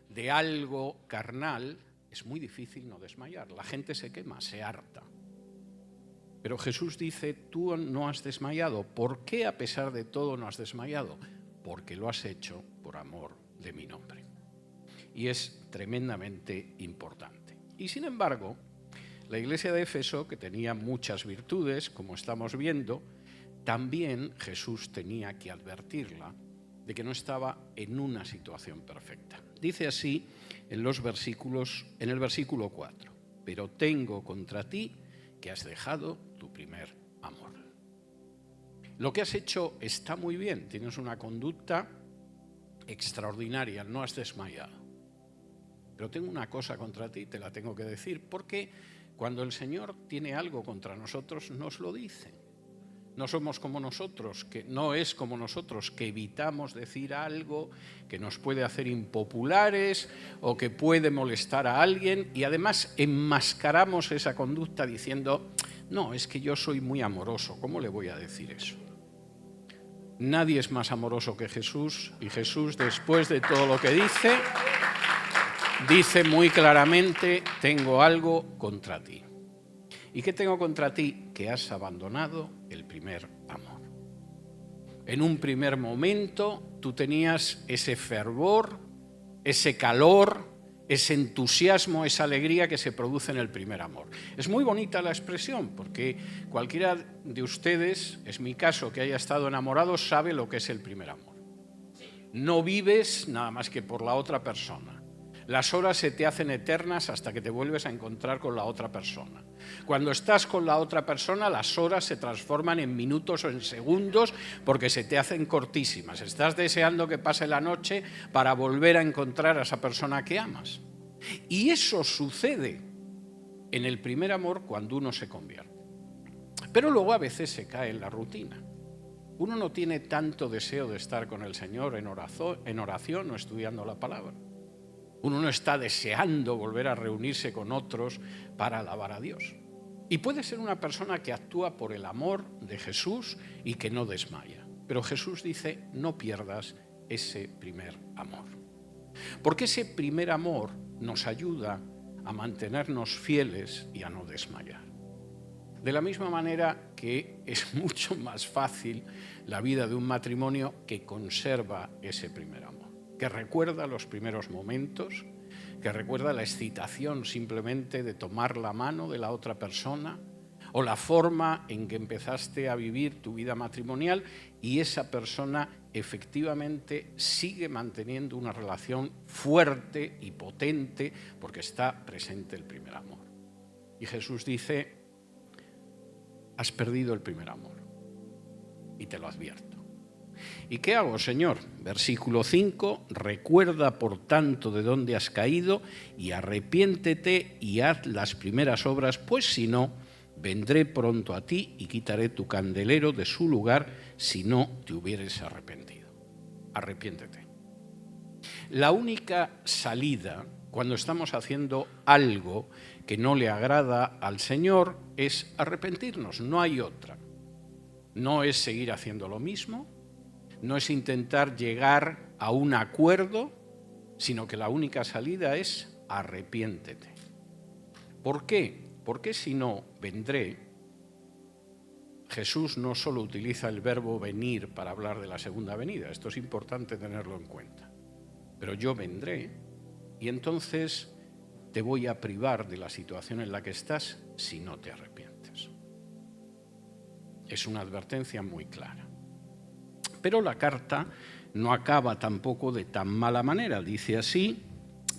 de algo carnal, es muy difícil no desmayar. La gente se quema, se harta. Pero Jesús dice, tú no has desmayado. ¿Por qué a pesar de todo no has desmayado? Porque lo has hecho por amor de mi nombre. Y es tremendamente importante. Y sin embargo, la iglesia de Éfeso, que tenía muchas virtudes, como estamos viendo, también Jesús tenía que advertirla de que no estaba en una situación perfecta. Dice así en el versículo 4, pero tengo contra ti que has dejado tu primer amor. Lo que has hecho está muy bien, tienes una conducta extraordinaria, no has desmayado. Pero tengo una cosa contra ti, te la tengo que decir, porque cuando el Señor tiene algo contra nosotros, nos lo dice. No somos como nosotros, que no es como nosotros, que evitamos decir algo que nos puede hacer impopulares o que puede molestar a alguien, y además enmascaramos esa conducta diciendo, no, es que yo soy muy amoroso, ¿cómo le voy a decir eso? Nadie es más amoroso que Jesús, y Jesús, después de todo lo que dice muy claramente, tengo algo contra ti. ¿Y qué tengo contra ti? Que has abandonado el primer amor. En un primer momento tú tenías ese fervor, ese calor, ese entusiasmo, esa alegría que se produce en el primer amor. Es muy bonita la expresión, porque cualquiera de ustedes, es mi caso, que haya estado enamorado, sabe lo que es el primer amor. No vives nada más que por la otra persona. Las horas se te hacen eternas hasta que te vuelves a encontrar con la otra persona. Cuando estás con la otra persona, las horas se transforman en minutos o en segundos porque se te hacen cortísimas. Estás deseando que pase la noche para volver a encontrar a esa persona que amas. Y eso sucede en el primer amor cuando uno se convierte. Pero luego a veces se cae en la rutina. Uno no tiene tanto deseo de estar con el Señor en oración o estudiando la palabra. Uno no está deseando volver a reunirse con otros para alabar a Dios. Y puede ser una persona que actúa por el amor de Jesús y que no desmaya. Pero Jesús dice, no pierdas ese primer amor. Porque ese primer amor nos ayuda a mantenernos fieles y a no desmayar. De la misma manera que es mucho más fácil la vida de un matrimonio que conserva ese primer amor, que recuerda los primeros momentos, que recuerda la excitación simplemente de tomar la mano de la otra persona o la forma en que empezaste a vivir tu vida matrimonial y esa persona efectivamente sigue manteniendo una relación fuerte y potente porque está presente el primer amor. Y Jesús dice, has perdido el primer amor y te lo advierto. ¿Y qué hago, Señor? Versículo 5, recuerda por tanto de dónde has caído y arrepiéntete y haz las primeras obras, pues si no, vendré pronto a ti y quitaré tu candelero de su lugar si no te hubieres arrepentido. Arrepiéntete. La única salida cuando estamos haciendo algo que no le agrada al Señor es arrepentirnos, no hay otra. No es seguir haciendo lo mismo, no es intentar llegar a un acuerdo, sino que la única salida es arrepiéntete. ¿Por qué? Porque si no, vendré. Jesús no solo utiliza el verbo venir para hablar de la segunda venida, esto es importante tenerlo en cuenta. Pero yo vendré y entonces te voy a privar de la situación en la que estás si no te arrepientes. Es una advertencia muy clara. Pero la carta no acaba tampoco de tan mala manera. Dice así,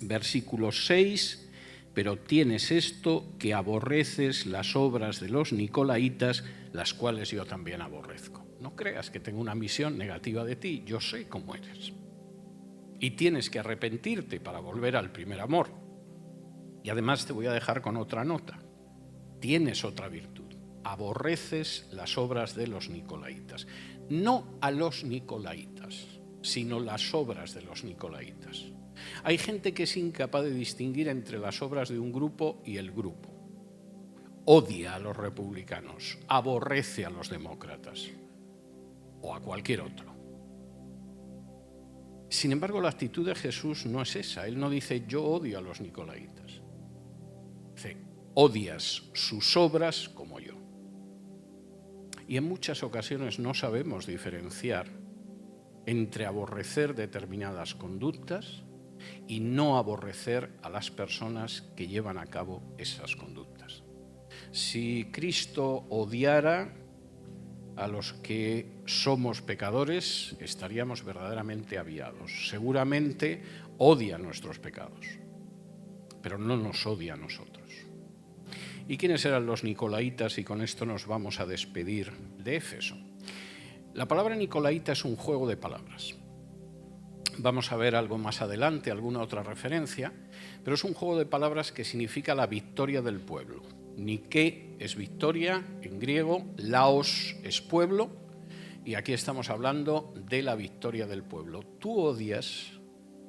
versículo 6, pero tienes esto que aborreces las obras de los nicolaítas, las cuales yo también aborrezco. No creas que tengo una misión negativa de ti, yo sé cómo eres. Y tienes que arrepentirte para volver al primer amor. Y además te voy a dejar con otra nota. Tienes otra virtud. Aborreces las obras de los nicolaítas. No a los nicolaítas, sino las obras de los nicolaítas. Hay gente que es incapaz de distinguir entre las obras de un grupo y el grupo. Odia a los republicanos, aborrece a los demócratas o a cualquier otro. Sin embargo, la actitud de Jesús no es esa. Él no dice, yo odio a los nicolaitas. Dice, odias sus obras como yo. Y en muchas ocasiones no sabemos diferenciar entre aborrecer determinadas conductas y no aborrecer a las personas que llevan a cabo esas conductas. Si Cristo odiara a los que somos pecadores, estaríamos verdaderamente aviados. Seguramente odia nuestros pecados, pero no nos odia a nosotros. ¿Y quiénes eran los nicolaitas? Y con esto nos vamos a despedir de Éfeso. La palabra nicolaita es un juego de palabras. Vamos a ver algo más adelante, alguna otra referencia, pero es un juego de palabras que significa la victoria del pueblo. Nike es victoria en griego, laos es pueblo, y aquí estamos hablando de la victoria del pueblo. Tú odias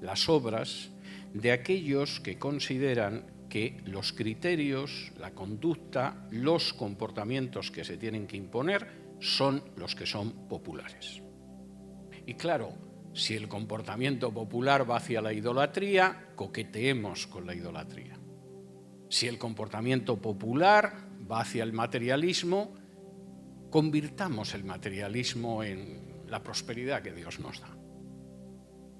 las obras de aquellos que consideran que los criterios, la conducta, los comportamientos que se tienen que imponer son los que son populares. Y claro, si el comportamiento popular va hacia la idolatría, coqueteemos con la idolatría. Si el comportamiento popular va hacia el materialismo, convirtamos el materialismo en la prosperidad que Dios nos da.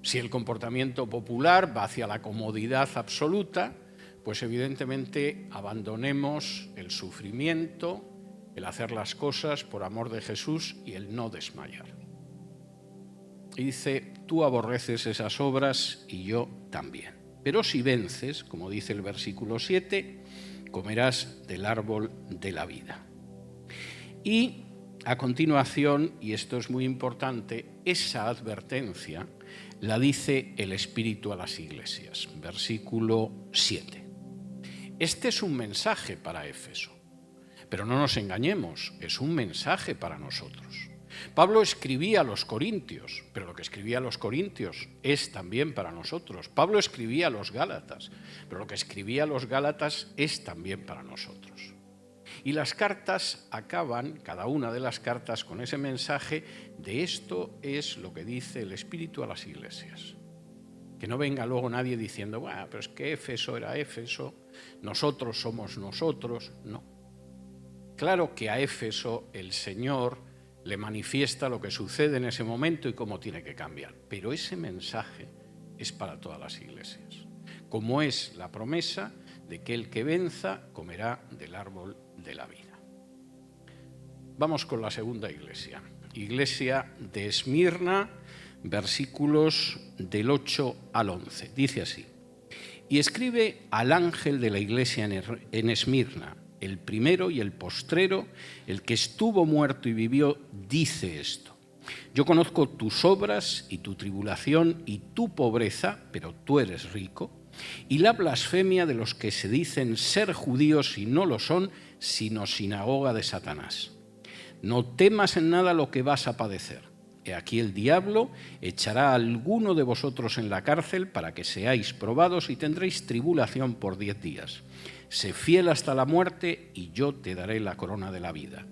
Si el comportamiento popular va hacia la comodidad absoluta, pues evidentemente abandonemos el sufrimiento, el hacer las cosas por amor de Jesús y el no desmayar. Y dice, tú aborreces esas obras y yo también. Pero si vences, como dice el versículo 7, comerás del árbol de la vida. Y a continuación, y esto es muy importante, esa advertencia la dice el Espíritu a las iglesias. Versículo 7. Este es un mensaje para Éfeso, pero no nos engañemos, es un mensaje para nosotros. Pablo escribía a los corintios, pero lo que escribía a los corintios es también para nosotros. Pablo escribía a los gálatas, pero lo que escribía a los gálatas es también para nosotros. Y las cartas acaban, cada una de las cartas, con ese mensaje de esto es lo que dice el Espíritu a las iglesias. Que no venga luego nadie diciendo, bueno, pero es que Éfeso era Éfeso, nosotros somos nosotros. No. Claro que a Éfeso el Señor le manifiesta lo que sucede en ese momento y cómo tiene que cambiar. Pero ese mensaje es para todas las iglesias, como es la promesa de que el que venza comerá del árbol de la vida. Vamos con la segunda iglesia. Iglesia de Esmirna, versículos del 8 al 11. Dice así: y escribe al ángel de la iglesia en Esmirna, el primero y el postrero, el que estuvo muerto y vivió, dice esto: yo conozco tus obras y tu tribulación y tu pobreza, pero tú eres rico, y la blasfemia de los que se dicen ser judíos y no lo son, sino sinagoga de Satanás. No temas en nada lo que vas a padecer. He aquí el diablo echará a alguno de vosotros en la cárcel para que seáis probados y tendréis tribulación por 10 días. Sé fiel hasta la muerte y yo te daré la corona de la vida.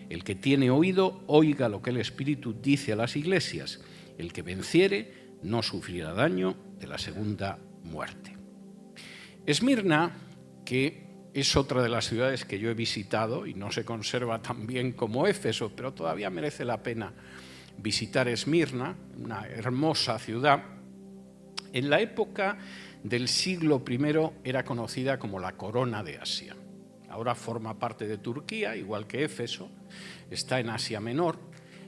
El que tiene oído, oiga lo que el Espíritu dice a las iglesias. El que venciere no sufrirá daño de la segunda muerte. Esmirna, que es otra de las ciudades que yo he visitado y no se conserva tan bien como Éfeso, pero todavía merece la pena visitar Esmirna, una hermosa ciudad. En la época del siglo I era conocida como la Corona de Asia. Ahora forma parte de Turquía, igual que Éfeso, está en Asia Menor,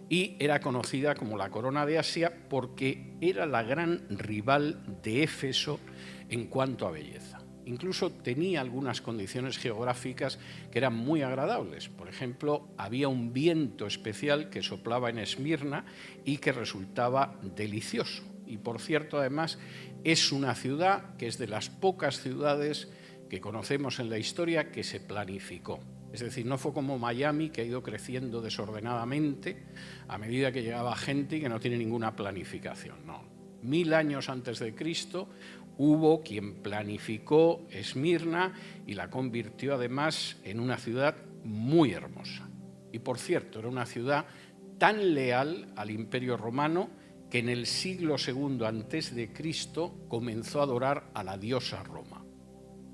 y era conocida como la Corona de Asia porque era la gran rival de Éfeso en cuanto a belleza. Incluso tenía algunas condiciones geográficas que eran muy agradables. Por ejemplo, había un viento especial que soplaba en Esmirna y que resultaba delicioso. Y por cierto, además, es una ciudad que es de las pocas ciudades que conocemos en la historia que se planificó. Es decir, no fue como Miami, que ha ido creciendo desordenadamente a medida que llegaba gente y que no tiene ninguna planificación. No. 1000 años antes de Cristo hubo quien planificó Esmirna y la convirtió además en una ciudad muy hermosa. Y por cierto, era una ciudad tan leal al Imperio Romano que en el siglo II antes de Cristo comenzó a adorar a la diosa Roma.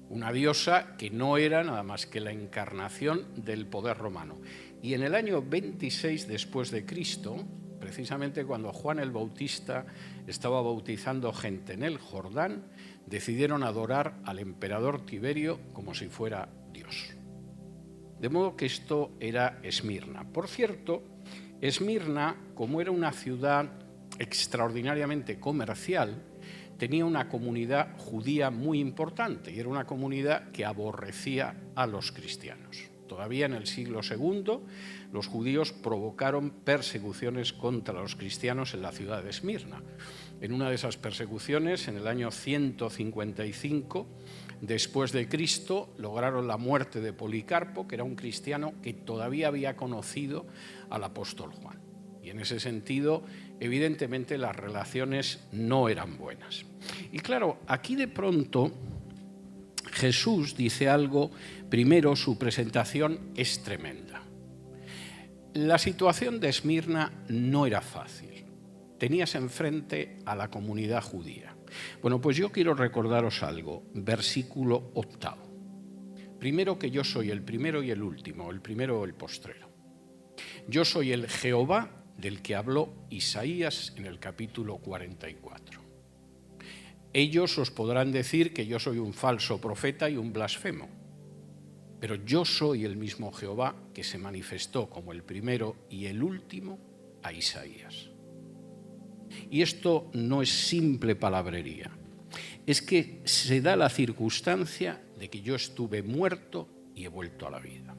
Una diosa que no era nada más que la encarnación del poder romano. Y en el año 26 después de Cristo, precisamente cuando Juan el Bautista estaba bautizando gente en el Jordán, decidieron adorar al emperador Tiberio como si fuera Dios. De modo que esto era Esmirna. Por cierto, Esmirna, como era una ciudad extraordinariamente comercial, tenía una comunidad judía muy importante y era una comunidad que aborrecía a los cristianos. Todavía en el siglo II, los judíos provocaron persecuciones contra los cristianos en la ciudad de Esmirna. En una de esas persecuciones, en el año 155 después de Cristo, lograron la muerte de Policarpo, que era un cristiano que todavía había conocido al apóstol Juan. Y en ese sentido, evidentemente, las relaciones no eran buenas. Y claro, aquí de pronto Jesús dice algo. Primero, su presentación es tremenda. La situación de Esmirna no era fácil. Tenías enfrente a la comunidad judía. Bueno, pues yo quiero recordaros algo. Versículo 8. Primero, que yo soy el primero y el último, el primero o el postrero. Yo soy el Jehová del que habló Isaías en el capítulo 44. Ellos os podrán decir que yo soy un falso profeta y un blasfemo, pero yo soy el mismo Jehová que se manifestó como el primero y el último a Isaías. Y esto no es simple palabrería, es que se da la circunstancia de que yo estuve muerto y he vuelto a la vida.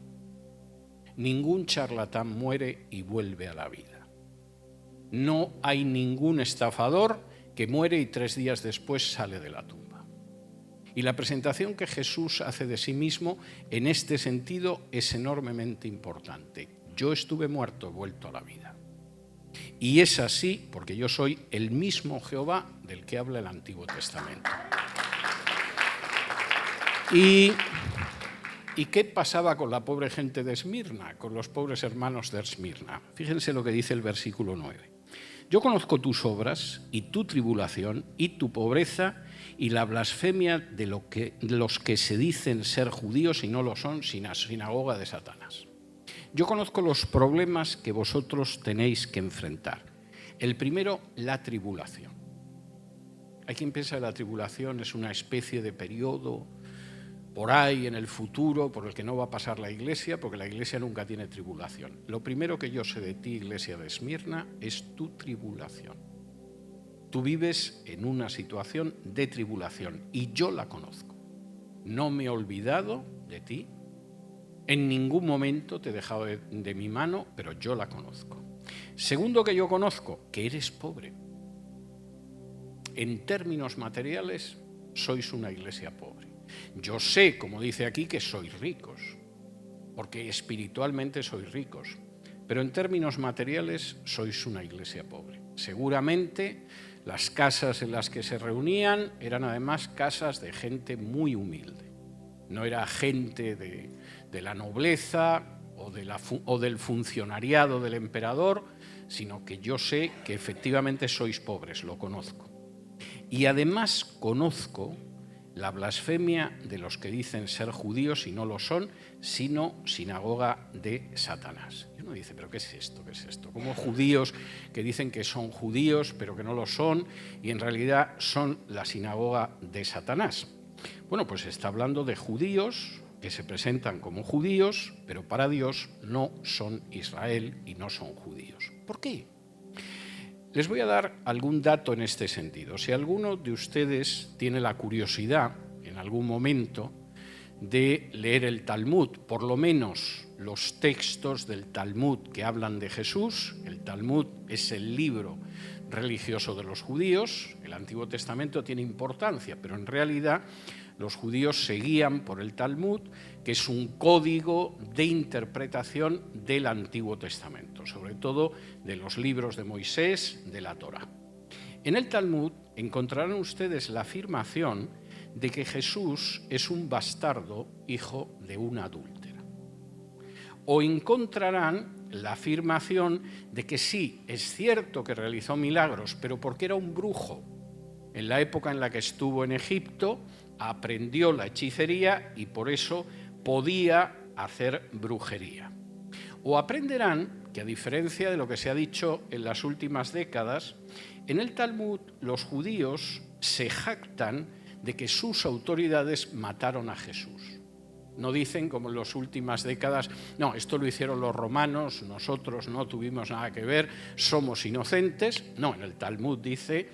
Ningún charlatán muere y vuelve a la vida. No hay ningún estafador que muere y 3 días después sale de la tumba. Y la presentación que Jesús hace de sí mismo en este sentido es enormemente importante. Yo estuve muerto, he vuelto a la vida. Y es así porque yo soy el mismo Jehová del que habla el Antiguo Testamento. ¿Y qué pasaba con la pobre gente de Esmirna, con los pobres hermanos de Esmirna? Fíjense lo que dice el versículo 9. Yo conozco tus obras y tu tribulación y tu pobreza y la blasfemia de los que se dicen ser judíos y no lo son, sinagoga de Satanás. Yo conozco los problemas que vosotros tenéis que enfrentar. El primero, la tribulación. Hay quien piensa que la tribulación es una especie de periodo por ahí en el futuro por el que no va a pasar la Iglesia, porque la Iglesia nunca tiene tribulación. Lo primero que yo sé de ti, Iglesia de Esmirna, es tu tribulación. Tú vives en una situación de tribulación y yo la conozco. No me he olvidado de ti, en ningún momento te he dejado de mi mano, pero yo la conozco. Segundo que yo conozco, que eres pobre. En términos materiales, sois una iglesia pobre. Yo sé, como dice aquí, que sois ricos, porque espiritualmente sois ricos, pero en términos materiales sois una iglesia pobre. Seguramente las casas en las que se reunían eran además casas de gente muy humilde. No era gente de la nobleza o del funcionariado del emperador, sino que yo sé que efectivamente sois pobres, lo conozco. Y además conozco la blasfemia de los que dicen ser judíos y no lo son, sino sinagoga de Satanás. Y uno dice, ¿pero qué es esto? ¿Qué es esto? Como judíos que dicen que son judíos, pero que no lo son, y en realidad son la sinagoga de Satanás. Bueno, pues está hablando de judíos que se presentan como judíos, pero para Dios no son Israel y no son judíos. ¿Por qué? Les voy a dar algún dato en este sentido. Si alguno de ustedes tiene la curiosidad, en algún momento, de leer el Talmud, por lo menos los textos del Talmud que hablan de Jesús. El Talmud es el libro religioso de los judíos. El Antiguo Testamento tiene importancia, pero en realidad los judíos se guían por el Talmud, que es un código de interpretación del Antiguo Testamento, sobre todo de los libros de Moisés, de la Torá. En el Talmud encontrarán ustedes la afirmación de que Jesús es un bastardo hijo de una adúltera. O encontrarán la afirmación de que sí, es cierto que realizó milagros, pero porque era un brujo. En la época en la que estuvo en Egipto, aprendió la hechicería y por eso podía hacer brujería. O aprenderán que, a diferencia de lo que se ha dicho en las últimas décadas, en el Talmud los judíos se jactan de que sus autoridades mataron a Jesús. No dicen, como en las últimas décadas, no, esto lo hicieron los romanos, nosotros no tuvimos nada que ver, somos inocentes. No, en el Talmud dice,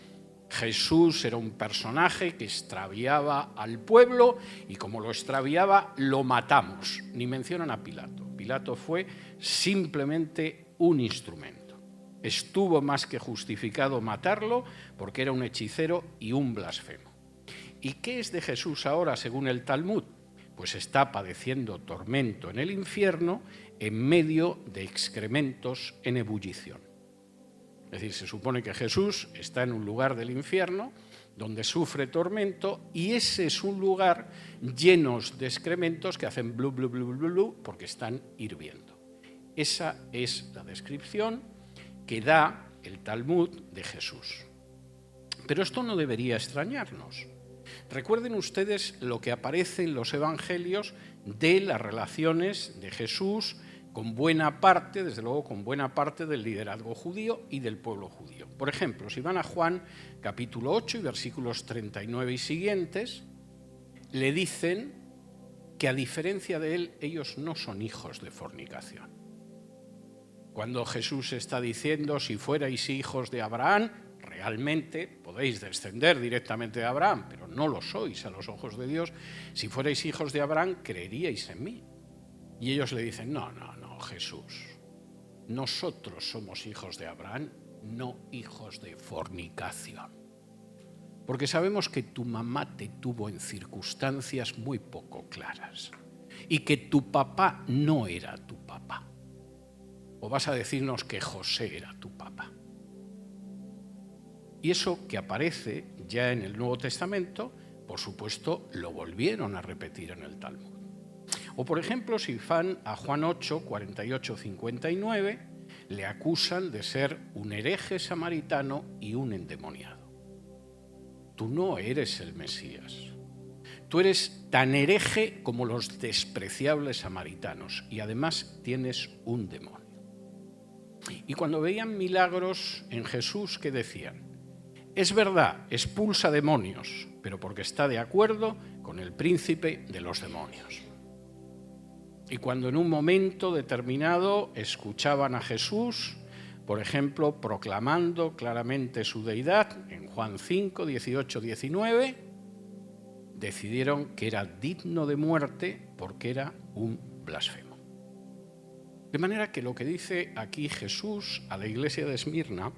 Jesús era un personaje que extraviaba al pueblo y como lo extraviaba, lo matamos. Ni mencionan a Pilato. Pilato fue simplemente un instrumento. Estuvo más que justificado matarlo porque era un hechicero y un blasfemo. ¿Y qué es de Jesús ahora, según el Talmud? Pues está padeciendo tormento en el infierno en medio de excrementos en ebullición. Es decir, se supone que Jesús está en un lugar del infierno donde sufre tormento y ese es un lugar lleno de excrementos que hacen blu, blu, blu, blu, blu, porque están hirviendo. Esa es la descripción que da el Talmud de Jesús. Pero esto no debería extrañarnos. Recuerden ustedes lo que aparece en los evangelios de las relaciones de Jesús con buena parte, desde luego con buena parte del liderazgo judío y del pueblo judío. Por ejemplo, si van a Juan capítulo 8 y versículos 39 y siguientes, le dicen que a diferencia de él, ellos no son hijos de fornicación. Cuando Jesús está diciendo, si fuerais hijos de Abraham, realmente podéis descender directamente de Abraham, pero no lo sois a los ojos de Dios. Si fuerais hijos de Abraham, creeríais en mí. Y ellos le dicen, no, Jesús, nosotros somos hijos de Abraham, no hijos de fornicación. Porque sabemos que tu mamá te tuvo en circunstancias muy poco claras y que tu papá no era tu papá. ¿O vas a decirnos que José era tu papá? Y eso que aparece ya en el Nuevo Testamento, por supuesto, lo volvieron a repetir en el Talmud. O, por ejemplo, si van a Juan 8, 48, 59, le acusan de ser un hereje samaritano y un endemoniado. Tú no eres el Mesías. Tú eres tan hereje como los despreciables samaritanos y además tienes un demonio. Y cuando veían milagros en Jesús, ¿qué decían? Es verdad, expulsa demonios, pero porque está de acuerdo con el príncipe de los demonios. Y cuando en un momento determinado escuchaban a Jesús, por ejemplo, proclamando claramente su deidad, en Juan 5, 18, 19, decidieron que era digno de muerte porque era un blasfemo. De manera que lo que dice aquí Jesús a la iglesia de Esmirna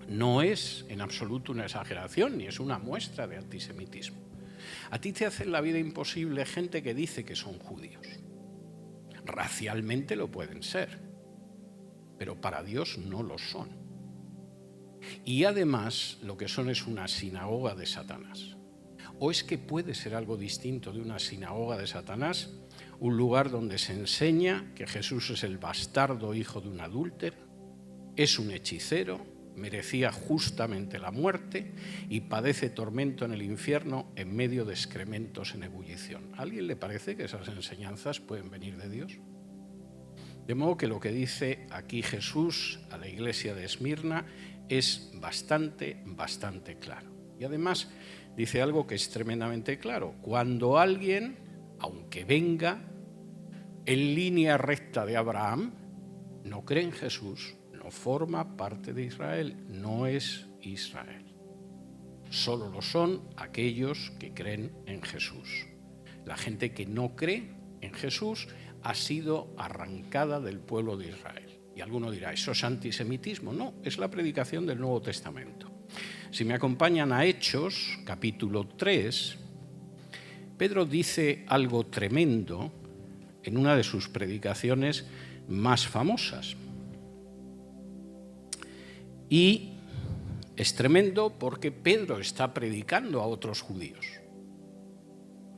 no es en absoluto una exageración ni es una muestra de antisemitismo. A ti te hacen la vida imposible gente que dice que son judíos. Racialmente lo pueden ser, pero para Dios no lo son. Y además lo que son es una sinagoga de Satanás. ¿O es que puede ser algo distinto de una sinagoga de Satanás? Un lugar donde se enseña que Jesús es el bastardo hijo de un adúltero, es un hechicero, merecía justamente la muerte y padece tormento en el infierno en medio de excrementos en ebullición. ¿A alguien le parece que esas enseñanzas pueden venir de Dios? De modo que lo que dice aquí Jesús a la iglesia de Esmirna es bastante claro. Y además dice algo que es tremendamente claro. Cuando alguien, aunque venga en línea recta de Abraham, no cree en Jesús, no forma parte de Israel, no es Israel. Solo lo son aquellos que creen en Jesús. La gente que no cree en Jesús ha sido arrancada del pueblo de Israel. Y alguno dirá, ¿eso es antisemitismo? No, es la predicación del Nuevo Testamento. Si me acompañan a Hechos, capítulo 3, Pedro dice algo tremendo en una de sus predicaciones más famosas. Y es tremendo porque Pedro está predicando a otros judíos.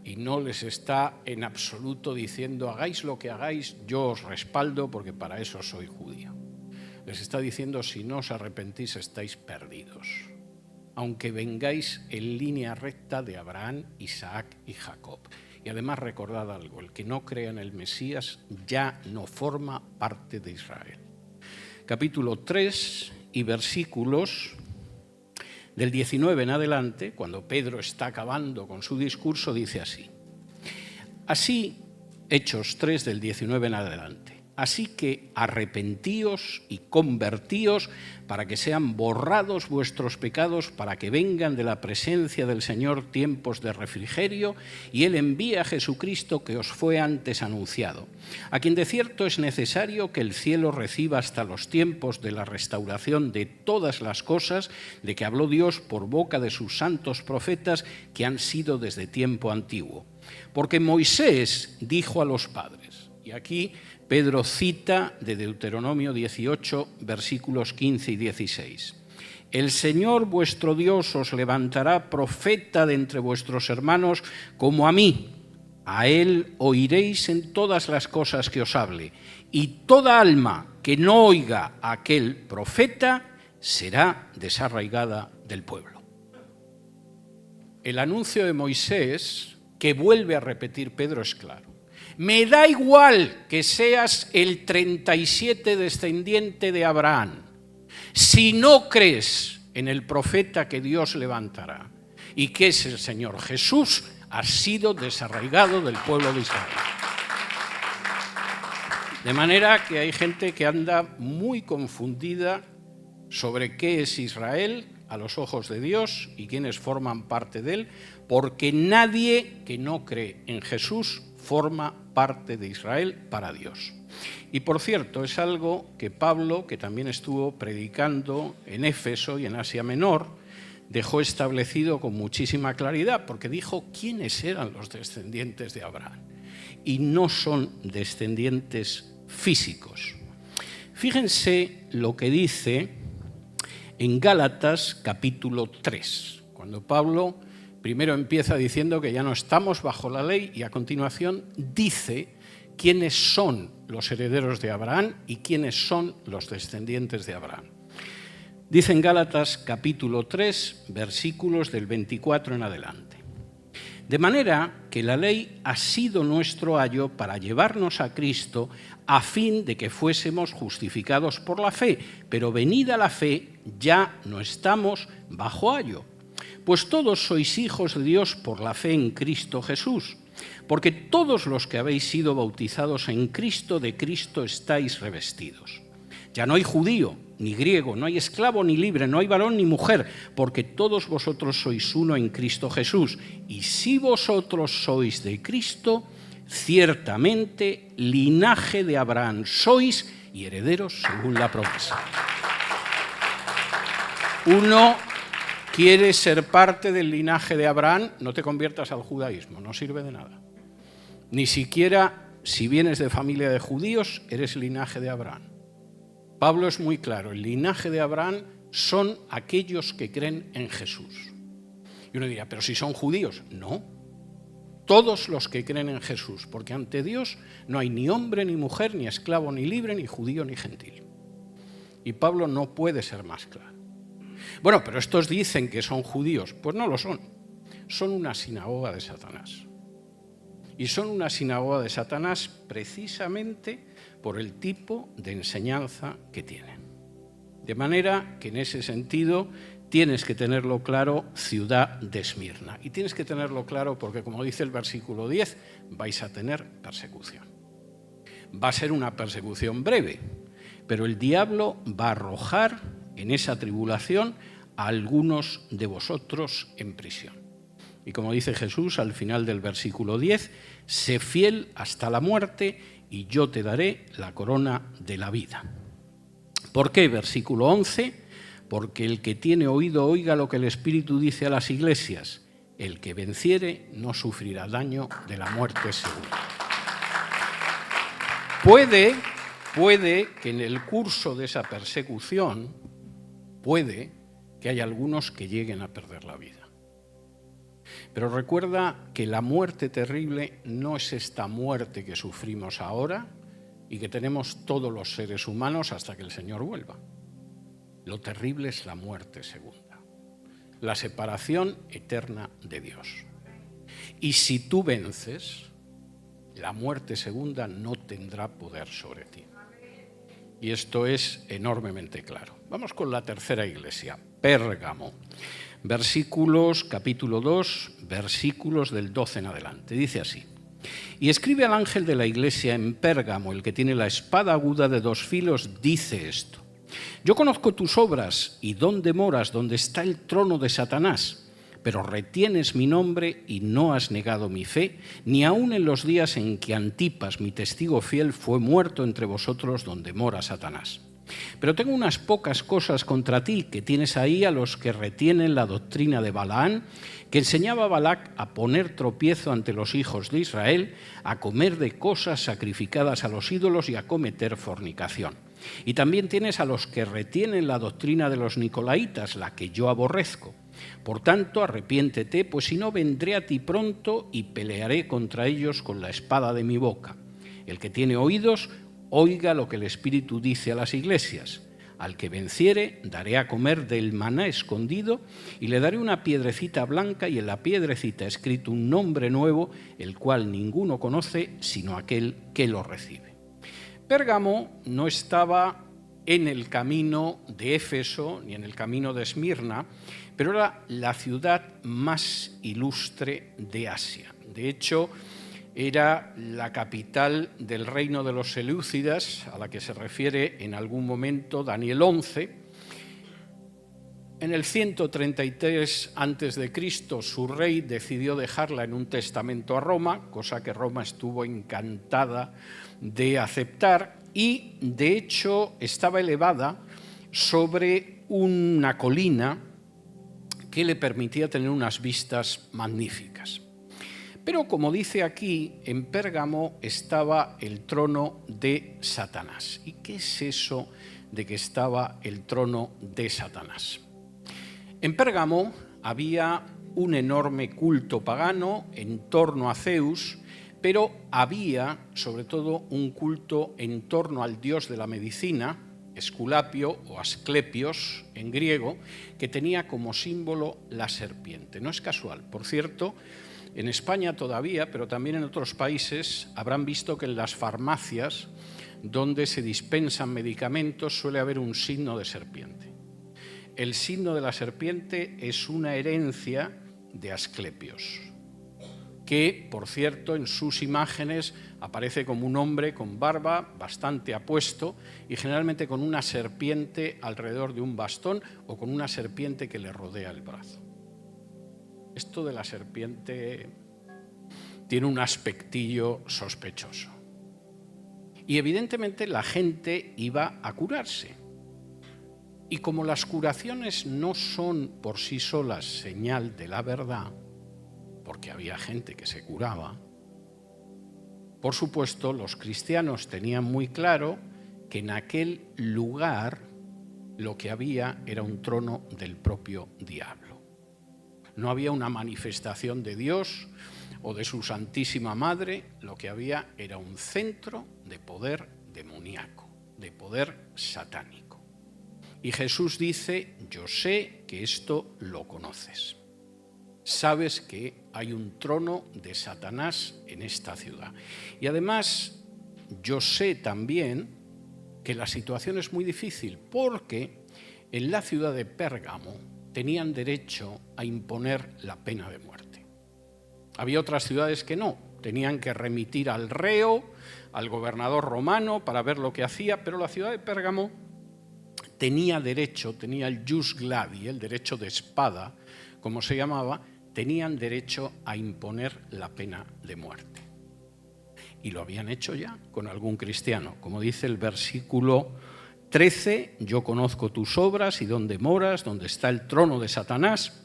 y no les está en absoluto diciendo hagáis lo que hagáis, yo os respaldo porque para eso soy judío. Les está diciendo si no os arrepentís estáis perdidos, aunque vengáis en línea recta de Abraham, Isaac y Jacob. Y además recordad algo, el que no crea en el Mesías ya no forma parte de Israel. Capítulo 3 y versículos del 19 en adelante, cuando Pedro está acabando con su discurso, dice así. Así, Hechos 3 del 19 en adelante. Así que arrepentíos y convertíos para que sean borrados vuestros pecados, para que vengan de la presencia del Señor tiempos de refrigerio, y Él envíe a Jesucristo que os fue antes anunciado, a quien de cierto es necesario que el cielo reciba hasta los tiempos de la restauración de todas las cosas, de que habló Dios por boca de sus santos profetas que han sido desde tiempo antiguo. Porque Moisés dijo a los padres, y aquí Pedro cita de Deuteronomio 18, versículos 15 y 16. El Señor vuestro Dios os levantará profeta de entre vuestros hermanos como a mí. A él oiréis en todas las cosas que os hable. Y toda alma que no oiga a aquel profeta será desarraigada del pueblo. El anuncio de Moisés, que vuelve a repetir Pedro, es claro. Me da igual que seas el 37 descendiente de Abraham. Si no crees en el profeta que Dios levantará y que es el Señor Jesús, has sido desarraigado del pueblo de Israel. De manera que hay gente que anda muy confundida sobre qué es Israel a los ojos de Dios y quiénes forman parte de él, porque nadie que no cree en Jesús forma parte de Israel para Dios. Y por cierto, es algo que Pablo, que también estuvo predicando en Éfeso y en Asia Menor, dejó establecido con muchísima claridad, porque dijo quiénes eran los descendientes de Abraham. Y no son descendientes físicos. Fíjense lo que dice en Gálatas capítulo 3, cuando Pablo primero empieza diciendo que ya no estamos bajo la ley y a continuación dice quiénes son los herederos de Abraham y quiénes son los descendientes de Abraham. Dice en Gálatas capítulo 3, versículos del 24 en adelante. De manera que la ley ha sido nuestro ayo para llevarnos a Cristo a fin de que fuésemos justificados por la fe, pero venida la fe ya no estamos bajo ayo. Pues todos sois hijos de Dios por la fe en Cristo Jesús, porque todos los que habéis sido bautizados en Cristo, de Cristo estáis revestidos. Ya no hay judío, ni griego, no hay esclavo ni libre, no hay varón ni mujer, porque todos vosotros sois uno en Cristo Jesús. Y si vosotros sois de Cristo, ciertamente linaje de Abraham sois y herederos según la promesa. Uno quiere ser parte del linaje de Abraham, no te conviertas al judaísmo, no sirve de nada. Ni siquiera si vienes de familia de judíos, eres linaje de Abraham. Pablo es muy claro, el linaje de Abraham son aquellos que creen en Jesús. Y uno dirá, pero si son judíos, no. Todos los que creen en Jesús, porque ante Dios no hay ni hombre ni mujer, ni esclavo ni libre, ni judío ni gentil. Y Pablo no puede ser más claro. Bueno, pero estos dicen que son judíos. Pues no lo son. Son una sinagoga de Satanás. Y son una sinagoga de Satanás precisamente por el tipo de enseñanza que tienen. De manera que en ese sentido tienes que tenerlo claro, ciudad de Esmirna. Y tienes que tenerlo claro porque, como dice el versículo 10, vais a tener persecución. Va a ser una persecución breve, pero el diablo va a arrojar en esa tribulación a algunos de vosotros en prisión. Y como dice Jesús al final del versículo 10, sé fiel hasta la muerte y yo te daré la corona de la vida. ¿Por qué? Versículo 11, porque el que tiene oído oiga lo que el Espíritu dice a las iglesias. El que venciere no sufrirá daño de la muerte segura. Puede que en el curso de esa persecución, puede que haya algunos que lleguen a perder la vida. Pero recuerda que la muerte terrible no es esta muerte que sufrimos ahora y que tenemos todos los seres humanos hasta que el Señor vuelva. Lo terrible es la muerte segunda, la separación eterna de Dios. Y si tú vences, la muerte segunda no tendrá poder sobre ti. Y esto es enormemente claro. Vamos con la tercera iglesia, Pérgamo. Capítulo 2, versículos del 12 en adelante. Dice así: y escribe al ángel de la iglesia en Pérgamo, el que tiene la espada aguda de 2 filos, dice esto: yo conozco tus obras y dónde moras, donde está el trono de Satanás, pero retienes mi nombre y no has negado mi fe, ni aun en los días en que Antipas, mi testigo fiel, fue muerto entre vosotros donde mora Satanás. Pero tengo unas pocas cosas contra ti, que tienes ahí a los que retienen la doctrina de Balaán, que enseñaba a Balac a poner tropiezo ante los hijos de Israel, a comer de cosas sacrificadas a los ídolos y a cometer fornicación. Y también tienes a los que retienen la doctrina de los nicolaitas, la que yo aborrezco. Por tanto, arrepiéntete, pues si no vendré a ti pronto y pelearé contra ellos con la espada de mi boca. El que tiene oídos, oiga lo que el Espíritu dice a las iglesias. Al que venciere, daré a comer del maná escondido y le daré una piedrecita blanca y en la piedrecita escrito un nombre nuevo, el cual ninguno conoce sino aquel que lo recibe. Pérgamo no estaba en el camino de Éfeso ni en el camino de Esmirna, pero era la ciudad más ilustre de Asia. De hecho, era la capital del reino de los selúcidas, a la que se refiere en algún momento Daniel 11. En el 133 a.C., su rey decidió dejarla en un testamento a Roma, cosa que Roma estuvo encantada de aceptar, y de hecho estaba elevada sobre una colina que le permitía tener unas vistas magníficas. Pero como dice aquí, en Pérgamo estaba el trono de Satanás. ¿Y qué es eso de que estaba el trono de Satanás? En Pérgamo había un enorme culto pagano en torno a Zeus, pero había sobre todo un culto en torno al dios de la medicina, Esculapio o Asclepios en griego, que tenía como símbolo la serpiente. No es casual, por cierto. En España todavía, pero también en otros países, habrán visto que en las farmacias donde se dispensan medicamentos suele haber un signo de serpiente. El signo de la serpiente es una herencia de Asclepios, que, por cierto, en sus imágenes aparece como un hombre con barba, bastante apuesto, y generalmente con una serpiente alrededor de un bastón o con una serpiente que le rodea el brazo. Esto de la serpiente tiene un aspectillo sospechoso. Y evidentemente la gente iba a curarse. Y como las curaciones no son por sí solas señal de la verdad, porque había gente que se curaba, por supuesto los cristianos tenían muy claro que en aquel lugar lo que había era un trono del propio diablo. No había una manifestación de Dios o de su Santísima Madre, lo que había era un centro de poder demoníaco, de poder satánico. Y Jesús dice: yo sé que esto lo conoces. Sabes que hay un trono de Satanás en esta ciudad. Y además, yo sé también que la situación es muy difícil, porque en la ciudad de Pérgamo tenían derecho a imponer la pena de muerte. Había otras ciudades que no, tenían que remitir al reo, al gobernador romano para ver lo que hacía, pero la ciudad de Pérgamo tenía derecho, tenía el jus gladi, el derecho de espada, como se llamaba, tenían derecho a imponer la pena de muerte. Y lo habían hecho ya con algún cristiano, como dice el versículo 13, yo conozco tus obras y dónde moras, donde está el trono de Satanás,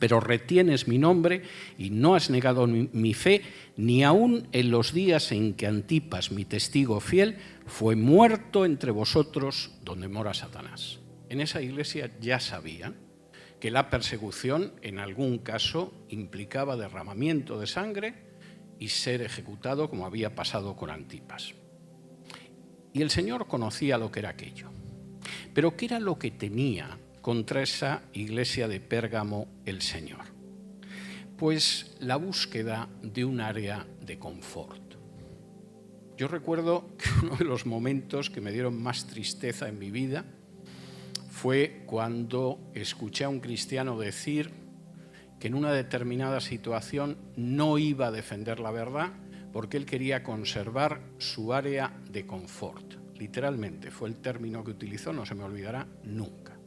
pero retienes mi nombre y no has negado mi fe, ni aun en los días en que Antipas, mi testigo fiel, fue muerto entre vosotros donde mora Satanás. En esa iglesia ya sabían que la persecución en algún caso implicaba derramamiento de sangre y ser ejecutado como había pasado con Antipas. Y el Señor conocía lo que era aquello. Pero ¿qué era lo que tenía contra esa iglesia de Pérgamo el Señor? Pues la búsqueda de un área de confort. Yo recuerdo que uno de los momentos que me dieron más tristeza en mi vida fue cuando escuché a un cristiano decir que en una determinada situación no iba a defender la verdad porque él quería conservar su área de confort. Literalmente, fue el término que utilizó, no se me olvidará nunca.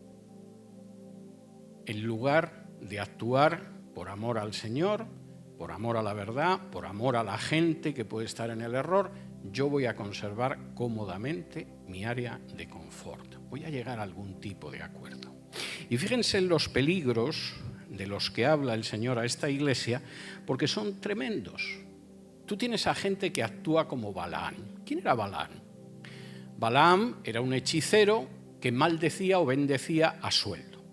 En lugar de actuar por amor al Señor, por amor a la verdad, por amor a la gente que puede estar en el error, yo voy a conservar cómodamente mi área de confort. Voy a llegar a algún tipo de acuerdo. Y fíjense en los peligros de los que habla el Señor a esta iglesia, porque son tremendos. Tú tienes a gente que actúa como Balaam. ¿Quién era Balaam? Balaam era un hechicero que maldecía o bendecía a sueldo.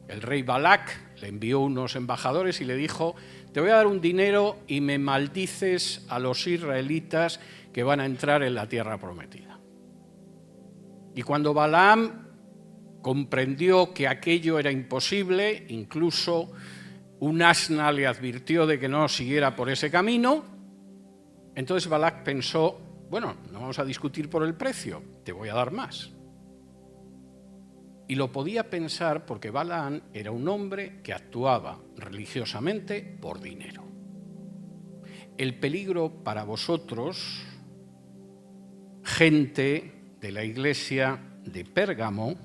El rey Balac le envió unos embajadores y le dijo: te voy a dar un dinero y me maldices a los israelitas que van a entrar en la tierra prometida. Y cuando Balaam comprendió que aquello era imposible, incluso un asna le advirtió de que no siguiera por ese camino, entonces Balac pensó: bueno, no vamos a discutir por el precio, te voy a dar más. Y lo podía pensar porque Balaam era un hombre que actuaba religiosamente por dinero. El peligro para vosotros, gente de la iglesia de Pérgamo,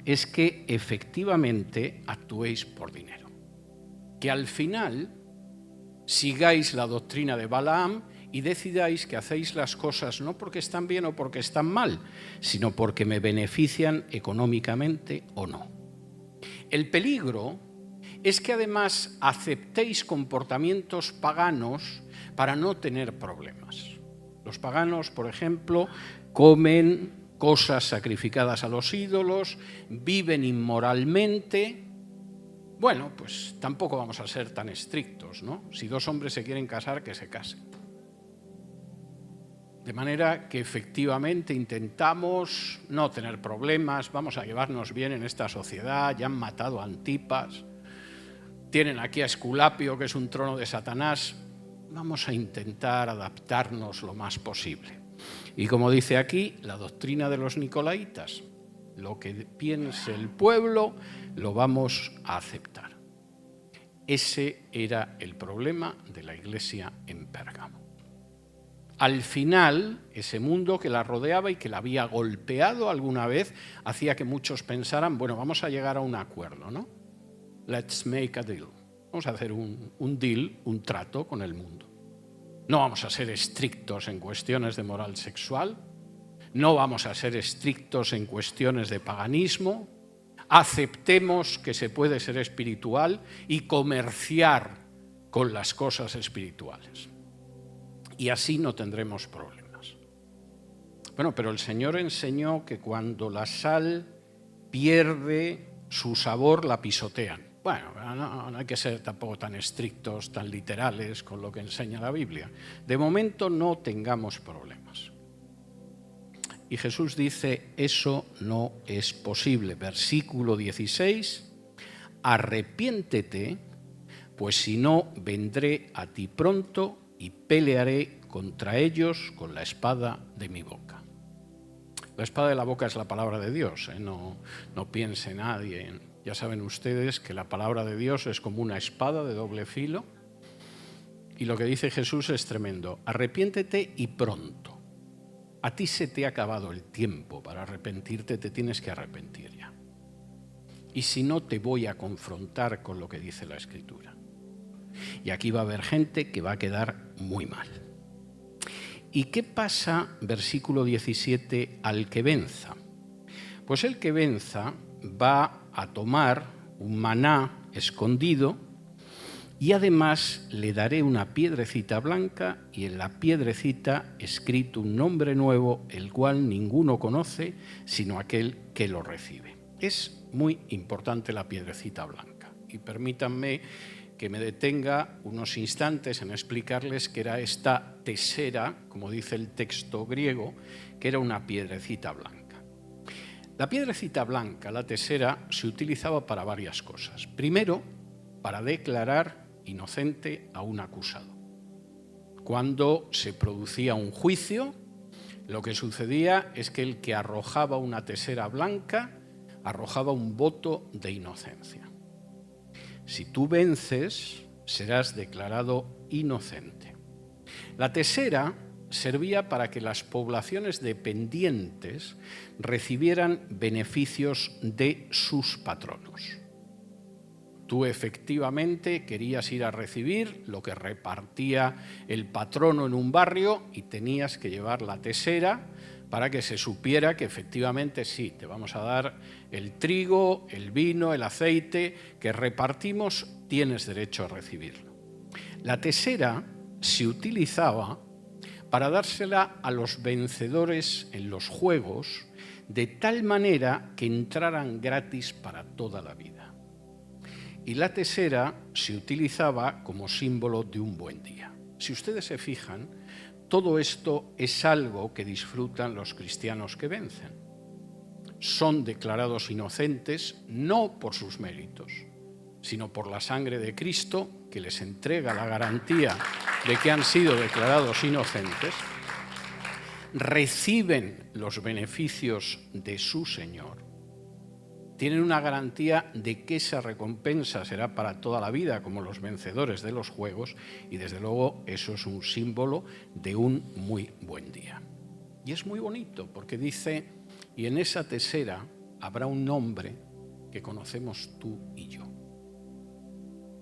es que efectivamente actuéis por dinero. Que al final sigáis la doctrina de Balaam y decidáis que hacéis las cosas no porque están bien o porque están mal, sino porque me benefician económicamente o no. El peligro es que además aceptéis comportamientos paganos para no tener problemas. Los paganos, por ejemplo, comen cosas sacrificadas a los ídolos, viven inmoralmente. Bueno, pues tampoco vamos a ser tan estrictos, ¿no? Si dos hombres se quieren casar, que se casen. De manera que efectivamente intentamos no tener problemas, vamos a llevarnos bien en esta sociedad, ya han matado a Antipas, tienen aquí a Esculapio, que es un trono de Satanás, vamos a intentar adaptarnos lo más posible. Y como dice aquí, la doctrina de los nicolaitas, lo que piense el pueblo lo vamos a aceptar. Ese era el problema de la iglesia en Pérgamo. Al final, ese mundo que la rodeaba y que la había golpeado alguna vez, hacía que muchos pensaran: bueno, vamos a llegar a un acuerdo, ¿no? Let's make a deal. Vamos a hacer un deal, un trato con el mundo. No vamos a ser estrictos en cuestiones de moral sexual, no vamos a ser estrictos en cuestiones de paganismo, aceptemos que se puede ser espiritual y comerciar con las cosas espirituales. Y así no tendremos problemas. Bueno, pero el Señor enseñó que cuando la sal pierde su sabor, la pisotean. Bueno, no hay que ser tampoco tan estrictos, tan literales con lo que enseña la Biblia. De momento no tengamos problemas. Y Jesús dice: eso no es posible. Versículo 16, arrepiéntete, pues si no, vendré a ti pronto y pelearé contra ellos con la espada de mi boca. La espada de la boca es la palabra de Dios, ¿eh? No piense nadie. Ya saben ustedes que la palabra de Dios es como una espada de doble filo. Y lo que dice Jesús es tremendo. Arrepiéntete y pronto. A ti se te ha acabado el tiempo para arrepentirte, te tienes que arrepentir ya. Y si no, te voy a confrontar con lo que dice la Escritura. Y aquí va a haber gente que va a quedar muy mal. ¿Y qué pasa, versículo 17, al que venza? Pues el que venza va a tomar un maná escondido y además le daré una piedrecita blanca y en la piedrecita escrito un nombre nuevo, el cual ninguno conoce sino aquel que lo recibe. Es muy importante la piedrecita blanca. Y permítanme que me detenga unos instantes en explicarles qué era esta tesera, como dice el texto griego, que era una piedrecita blanca. La piedrecita blanca, la tesera, se utilizaba para varias cosas. Primero, para declarar inocente a un acusado. Cuando se producía un juicio, lo que sucedía es que el que arrojaba una tesera blanca arrojaba un voto de inocencia. Si tú vences, serás declarado inocente. La tesera servía para que las poblaciones dependientes recibieran beneficios de sus patronos. Tú efectivamente querías ir a recibir lo que repartía el patrono en un barrio y tenías que llevar la tesera para que se supiera que efectivamente sí, te vamos a dar el trigo, el vino, el aceite que repartimos, tienes derecho a recibirlo. La tesera se utilizaba para dársela a los vencedores en los juegos de tal manera que entraran gratis para toda la vida. Y la tesera se utilizaba como símbolo de un buen día. Si ustedes se fijan, todo esto es algo que disfrutan los cristianos que vencen. Son declarados inocentes no por sus méritos, sino por la sangre de Cristo, que les entrega la garantía de que han sido declarados inocentes, reciben los beneficios de su Señor, tienen una garantía de que esa recompensa será para toda la vida, como los vencedores de los juegos, y desde luego eso es un símbolo de un muy buen día. Y es muy bonito porque dice, y en esa tesera habrá un nombre que conocemos tú y yo.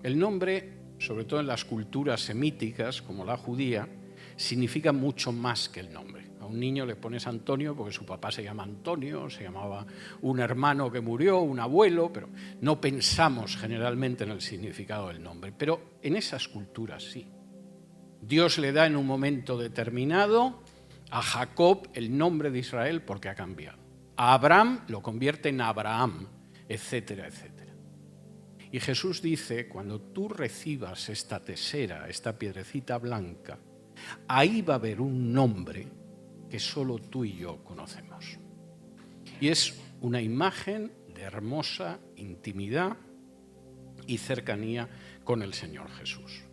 El nombre, sobre todo en las culturas semíticas, como la judía, significa mucho más que el nombre. A un niño le pones Antonio porque su papá se llama Antonio, se llamaba un hermano que murió, un abuelo, pero no pensamos generalmente en el significado del nombre. Pero en esas culturas sí. Dios le da en un momento determinado a Jacob el nombre de Israel porque ha cambiado. A Abraham lo convierte en Abraham, etcétera, etcétera. Y Jesús dice, cuando tú recibas esta tesera, esta piedrecita blanca, ahí va a haber un nombre que solo tú y yo conocemos. Y es una imagen de hermosa intimidad y cercanía con el Señor Jesús.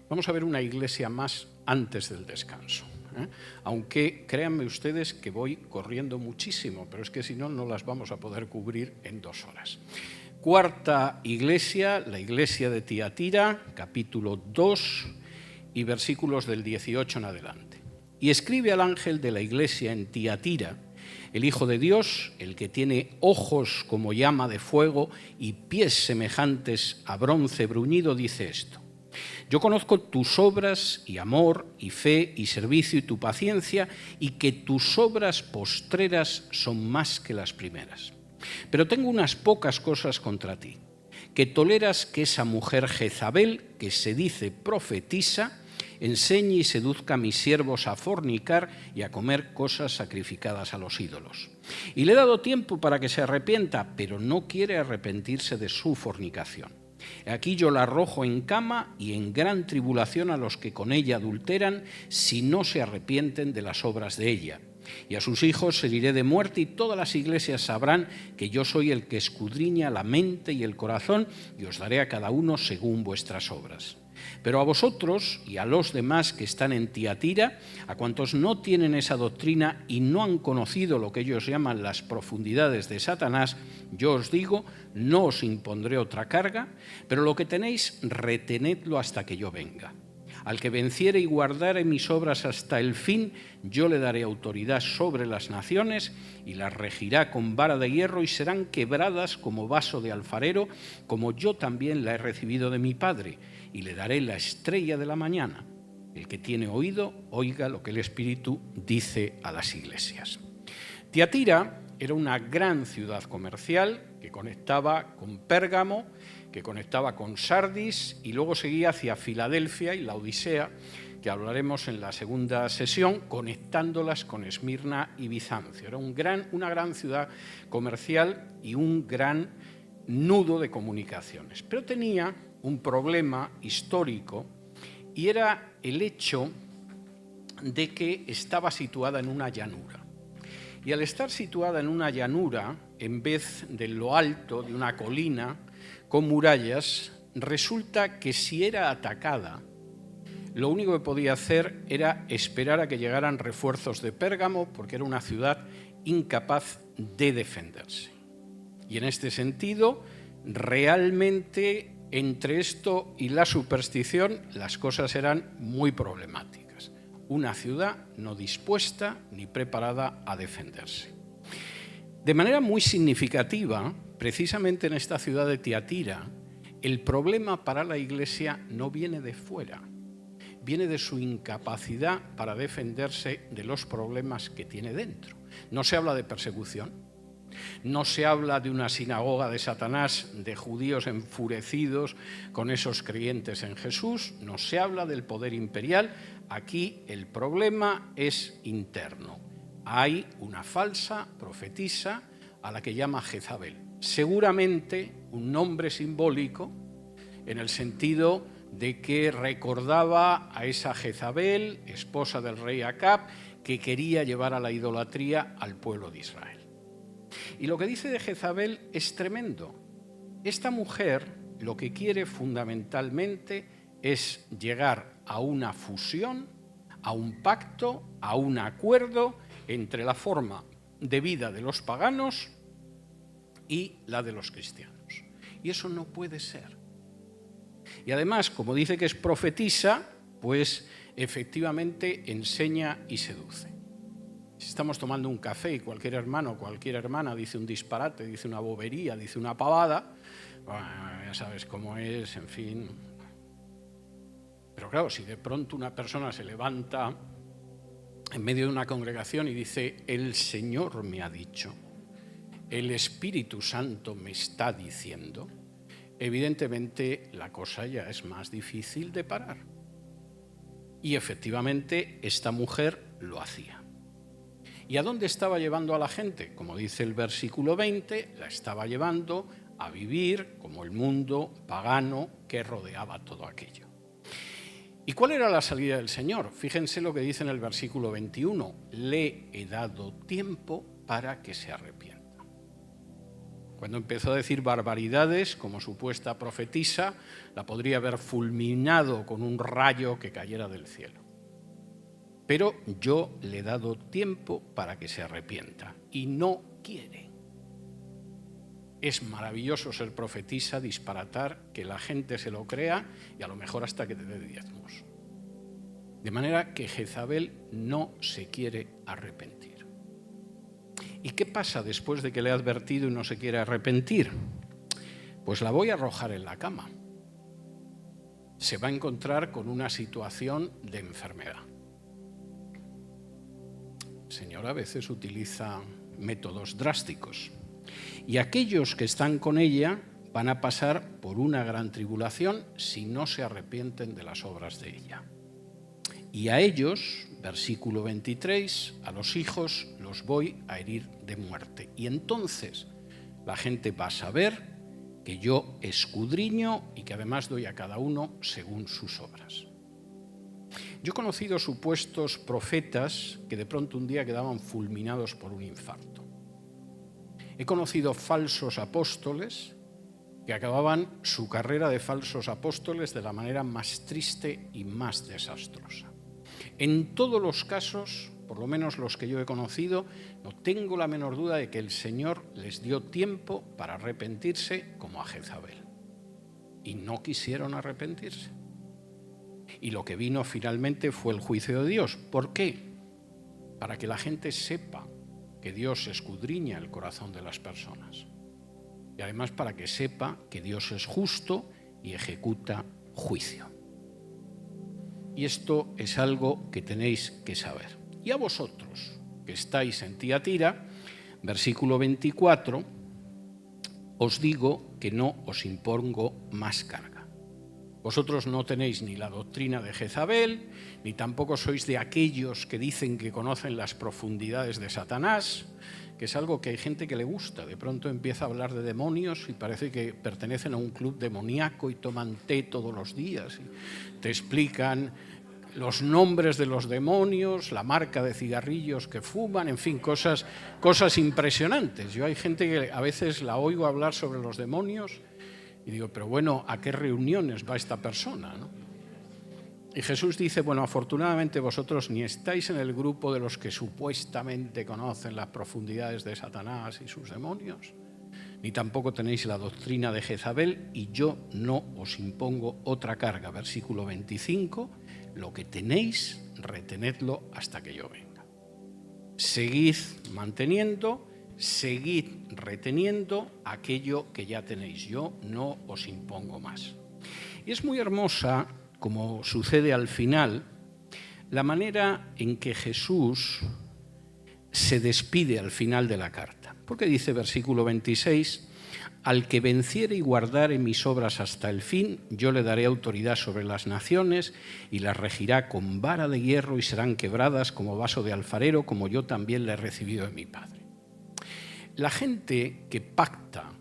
Vamos a ver una iglesia más antes del descanso. Aunque créanme ustedes que voy corriendo muchísimo, pero es que si no, no las vamos a poder cubrir en 2 horas. Cuarta iglesia, la iglesia de Tiatira, capítulo 2 y versículos del 18 en adelante. Y escribe al ángel de la iglesia en Tiatira, el Hijo de Dios, el que tiene ojos como llama de fuego y pies semejantes a bronce bruñido, dice esto. Yo conozco tus obras y amor y fe y servicio y tu paciencia y que tus obras postreras son más que las primeras. Pero tengo unas pocas cosas contra ti, que toleras que esa mujer Jezabel, que se dice profetisa, enseñe y seduzca a mis siervos a fornicar y a comer cosas sacrificadas a los ídolos. Y le he dado tiempo para que se arrepienta, pero no quiere arrepentirse de su fornicación. Aquí yo la arrojo en cama y en gran tribulación a los que con ella adulteran, si no se arrepienten de las obras de ella. Y a sus hijos heriré de muerte, y todas las iglesias sabrán que yo soy el que escudriña la mente y el corazón, y os daré a cada uno según vuestras obras. Pero a vosotros y a los demás que están en Tiatira, a cuantos no tienen esa doctrina y no han conocido lo que ellos llaman las profundidades de Satanás, yo os digo, no os impondré otra carga, pero lo que tenéis, retenedlo hasta que yo venga. Al que venciere y guardare mis obras hasta el fin, yo le daré autoridad sobre las naciones y las regirá con vara de hierro y serán quebradas como vaso de alfarero, como yo también la he recibido de mi Padre, y le daré la estrella de la mañana. El que tiene oído, oiga lo que el Espíritu dice a las iglesias. Tiatira era una gran ciudad comercial que conectaba con Pérgamo, que conectaba con Sardis y luego seguía hacia Filadelfia y la Odisea, que hablaremos en la segunda sesión, conectándolas con Esmirna y Bizancio. Era una gran ciudad comercial y un gran nudo de comunicaciones. Pero tenía un problema histórico y era el hecho de que estaba situada en una llanura. Y al estar situada en una llanura, en vez de lo alto de una colina con murallas, resulta que si era atacada, lo único que podía hacer era esperar a que llegaran refuerzos de Pérgamo, porque era una ciudad incapaz de defenderse. Y en este sentido, realmente entre esto y la superstición, las cosas eran muy problemáticas. Una ciudad no dispuesta ni preparada a defenderse. De manera muy significativa, precisamente en esta ciudad de Tiatira, el problema para la Iglesia no viene de fuera, viene de su incapacidad para defenderse de los problemas que tiene dentro. No se habla de persecución, no se habla de una sinagoga de Satanás, de judíos enfurecidos con esos creyentes en Jesús, no se habla del poder imperial. Aquí el problema es interno. Hay una falsa profetisa a la que llama Jezabel. Seguramente un nombre simbólico en el sentido de que recordaba a esa Jezabel, esposa del rey Acab, que quería llevar a la idolatría al pueblo de Israel. Y lo que dice de Jezabel es tremendo. Esta mujer lo que quiere fundamentalmente es llegar a una fusión, a un pacto, a un acuerdo entre la forma de vida de los paganos y la de los cristianos. Y eso no puede ser. Y además, como dice que es profetisa, pues efectivamente enseña y seduce. Si estamos tomando un café y cualquier hermano o cualquier hermana dice un disparate, dice una bobería, dice una pavada, bueno, ya sabes cómo es, en fin. Pero claro, si de pronto una persona se levanta en medio de una congregación y dice, el Señor me ha dicho, el Espíritu Santo me está diciendo, evidentemente la cosa ya es más difícil de parar. Y efectivamente esta mujer lo hacía. ¿Y a dónde estaba llevando a la gente? Como dice el versículo 20, la estaba llevando a vivir como el mundo pagano que rodeaba todo aquello. ¿Y cuál era la salida del Señor? Fíjense lo que dice en el versículo 21. Le he dado tiempo para que se arrepienta. Cuando empezó a decir barbaridades como supuesta profetisa, la podría haber fulminado con un rayo que cayera del cielo. Pero yo le he dado tiempo para que se arrepienta y no quiere. Es maravilloso ser profetisa, disparatar, que la gente se lo crea y a lo mejor hasta que te dé diezmos. De manera que Jezabel no se quiere arrepentir. ¿Y qué pasa después de que le he advertido y no se quiere arrepentir? Pues la voy a arrojar en la cama. Se va a encontrar con una situación de enfermedad. El Señor a veces utiliza métodos drásticos. Y aquellos que están con ella van a pasar por una gran tribulación si no se arrepienten de las obras de ella. Y a ellos, versículo 23, a los hijos los voy a herir de muerte. Y entonces la gente va a saber que yo escudriño y que además doy a cada uno según sus obras. Yo he conocido supuestos profetas que de pronto un día quedaban fulminados por un infarto. He conocido falsos apóstoles que acababan su carrera de falsos apóstoles de la manera más triste y más desastrosa. En todos los casos, por lo menos los que yo he conocido, no tengo la menor duda de que el Señor les dio tiempo para arrepentirse como a Jezabel. Y no quisieron arrepentirse. Y lo que vino finalmente fue el juicio de Dios. ¿Por qué? Para que la gente sepa que Dios escudriña el corazón de las personas. Y además para que sepa que Dios es justo y ejecuta juicio. Y esto es algo que tenéis que saber. Y a vosotros, que estáis en Tiatira, versículo 24, os digo que no os impongo más carga. Vosotros no tenéis ni la doctrina de Jezabel, ni tampoco sois de aquellos que dicen que conocen las profundidades de Satanás, que es algo que hay gente que le gusta. De pronto empieza a hablar de demonios y parece que pertenecen a un club demoníaco y toman té todos los días. Y te explican los nombres de los demonios, la marca de cigarrillos que fuman, en fin, cosas impresionantes. Yo hay gente que a veces la oigo hablar sobre los demonios y digo, pero bueno, ¿a qué reuniones va esta persona, no? Y Jesús dice, bueno, afortunadamente vosotros ni estáis en el grupo de los que supuestamente conocen las profundidades de Satanás y sus demonios, ni tampoco tenéis la doctrina de Jezabel, y yo no os impongo otra carga. Versículo 25, lo que tenéis, retenedlo hasta que yo venga. Seguid manteniendo, seguid reteniendo aquello que ya tenéis. Yo no os impongo más. Y es muy hermosa, como sucede al final, la manera en que Jesús se despide al final de la carta. Porque dice, versículo 26, al que venciere y guardare mis obras hasta el fin, yo le daré autoridad sobre las naciones y las regirá con vara de hierro y serán quebradas como vaso de alfarero, como yo también le he recibido de mi Padre. La gente que pacta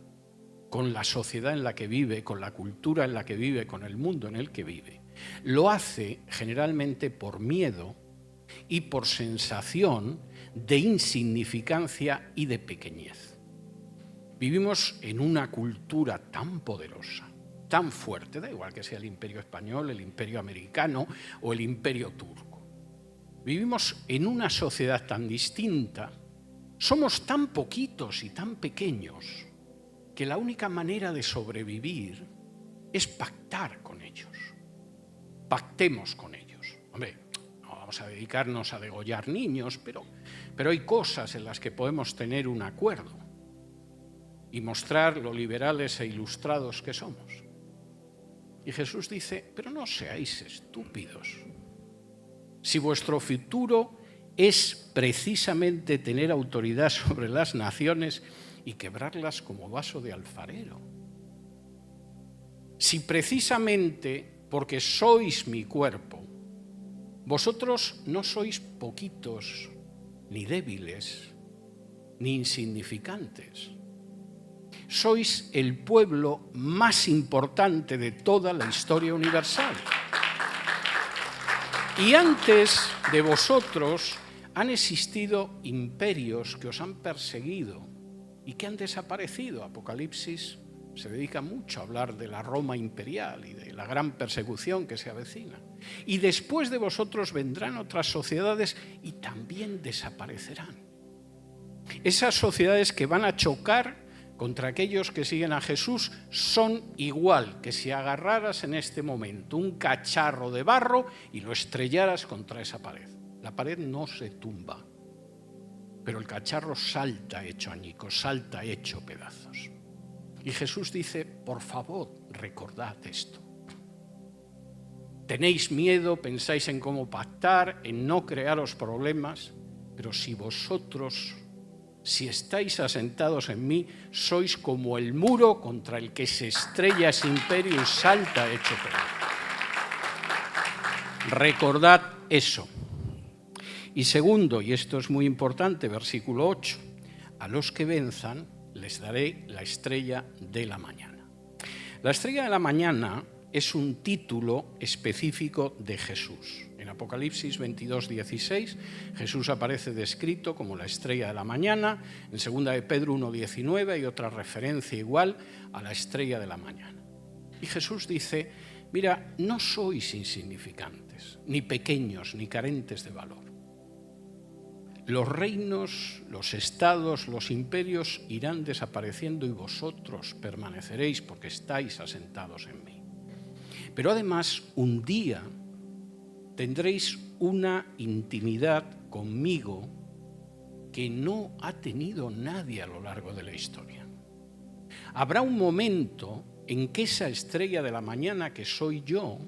con la sociedad en la que vive, con la cultura en la que vive, con el mundo en el que vive, lo hace generalmente por miedo y por sensación de insignificancia y de pequeñez. Vivimos en una cultura tan poderosa, tan fuerte, da igual que sea el imperio español, el imperio americano o el imperio turco. Vivimos en una sociedad tan distinta, somos tan poquitos y tan pequeños que la única manera de sobrevivir es pactar con ellos. Pactemos con ellos. Hombre, no vamos a dedicarnos a degollar niños, pero hay cosas en las que podemos tener un acuerdo y mostrar lo liberales e ilustrados que somos. Y Jesús dice, pero no seáis estúpidos. Si vuestro futuro es precisamente tener autoridad sobre las naciones y quebrarlas como vaso de alfarero. Si precisamente porque sois mi cuerpo, vosotros no sois poquitos, ni débiles, ni insignificantes. Sois el pueblo más importante de toda la historia universal. Y antes de vosotros han existido imperios que os han perseguido y que han desaparecido. Apocalipsis se dedica mucho a hablar de la Roma imperial y de la gran persecución que se avecina. Y después de vosotros vendrán otras sociedades y también desaparecerán. Esas sociedades que van a chocar contra aquellos que siguen a Jesús son igual que si agarraras en este momento un cacharro de barro y lo estrellaras contra esa pared. La pared no se tumba, pero el cacharro salta hecho añicos, salta hecho pedazos. Y Jesús dice, por favor, recordad esto. Tenéis miedo, pensáis en cómo pactar, en no crearos problemas, pero si vosotros, si estáis asentados en mí, sois como el muro contra el que se estrella ese imperio y salta hecho pedazos. Recordad eso. Y segundo, y esto es muy importante, versículo 8, a los que venzan les daré la estrella de la mañana. La estrella de la mañana es un título específico de Jesús. En Apocalipsis 22:16, Jesús aparece descrito como la estrella de la mañana. En 2 de Pedro 1:19 hay otra referencia igual a la estrella de la mañana. Y Jesús dice, mira, no sois insignificantes, ni pequeños, ni carentes de valor. Los reinos, los estados, los imperios irán desapareciendo y vosotros permaneceréis porque estáis asentados en mí. Pero además, un día tendréis una intimidad conmigo que no ha tenido nadie a lo largo de la historia. Habrá un momento en que esa estrella de la mañana que soy yo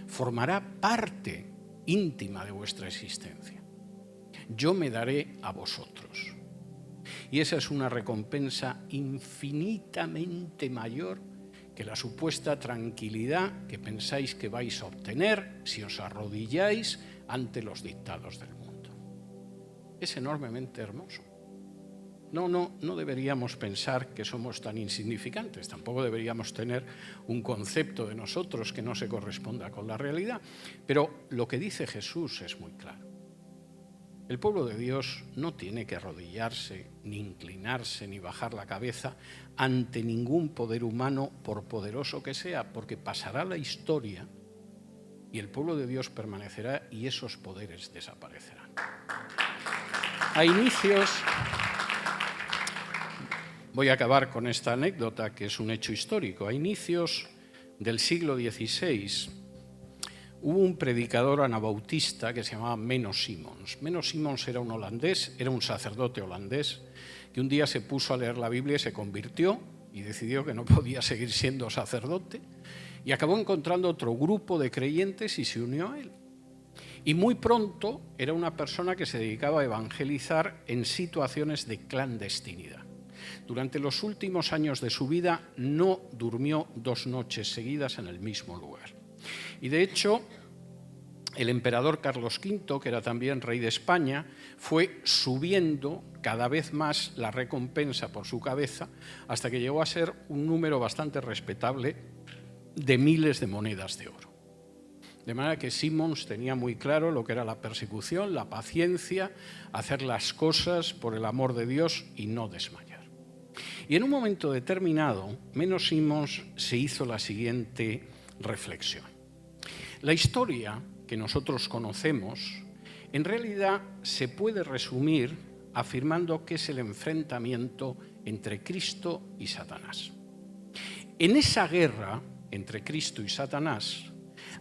formará parte íntima de vuestra existencia. Yo me daré a vosotros. Y esa es una recompensa infinitamente mayor que la supuesta tranquilidad que pensáis que vais a obtener si os arrodilláis ante los dictados del mundo. Es enormemente hermoso. No deberíamos pensar que somos tan insignificantes, tampoco deberíamos tener un concepto de nosotros que no se corresponda con la realidad, pero lo que dice Jesús es muy claro. El pueblo de Dios no tiene que arrodillarse, ni inclinarse, ni bajar la cabeza ante ningún poder humano, por poderoso que sea, porque pasará la historia y el pueblo de Dios permanecerá y esos poderes desaparecerán. A inicios... Voy a acabar con esta anécdota, que es un hecho histórico. A inicios del siglo XVI hubo un predicador anabautista que se llamaba Menno Simons. Menno Simons era un holandés, era un sacerdote holandés, que un día se puso a leer la Biblia y se convirtió y decidió que no podía seguir siendo sacerdote y acabó encontrando otro grupo de creyentes y se unió a él. Y muy pronto era una persona que se dedicaba a evangelizar en situaciones de clandestinidad. Durante los últimos años de su vida no durmió 2 noches seguidas en el mismo lugar. Y de hecho, el emperador Carlos V, que era también rey de España, fue subiendo cada vez más la recompensa por su cabeza hasta que llegó a ser un número bastante respetable de miles de monedas de oro. De manera que Simons tenía muy claro lo que era la persecución, la paciencia, hacer las cosas por el amor de Dios y no desmayar. Y en un momento determinado, Menno Simons se hizo la siguiente reflexión. La historia que nosotros conocemos, en realidad se puede resumir afirmando que es el enfrentamiento entre Cristo y Satanás. En esa guerra entre Cristo y Satanás,